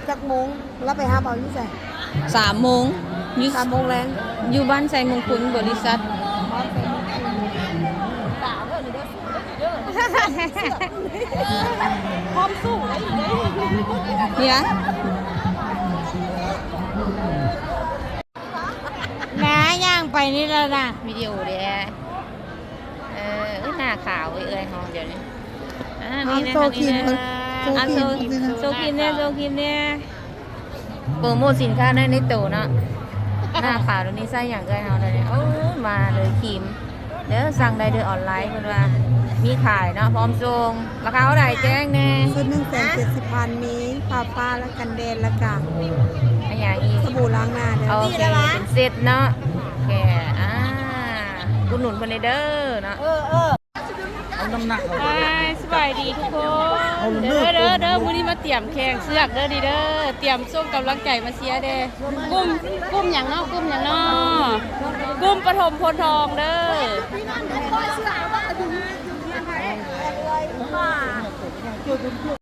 จักโมงแล้วไปหาเบาอยู่ใส่ 3 โมงอยู่ 3 โมงแรง อยู่บ้านไซมงคลบริษัทพร้อมสู้เลย เนี่ยน้าย่างไปนี่แล้วนะวิดีโอเด้หน้าขาวเอ้ยห้องเดี๋ยวนี้นี่นะนี่นะโซคิมเนี่ยโซคิมเนี่ยโปรโมทสินค้าในตู้เนาะหน้าขาวตรงนี้ใส่อย่างเอ้ยเฮาเลยโอ้มาเลยครีมเดี๋ยวสั่งได้ด้วยออนไลน์เพิ่นว่ามีขายเนาะพร้อมส่งราคาเท่าไหร่แจ้งแน่ ชุด170,000มีผ้าฟ้าและกันแดดและกะ อันอย่างอีก สบู่ล้างหน้าเด้ โอ อ เคเป็นเซตเนาะโอเคกุหนุนเพิ่นเด้อเนาะสบายดีทุกคนเด้อมื้อนี้มาเตรียมแข่งเสือกเด้อดีเด้อเตรียมส่งกำลังใจมาเชียร์เด้กุ้มหยังเนาะกุ้มปฐมโพธิ์ทองเด้อ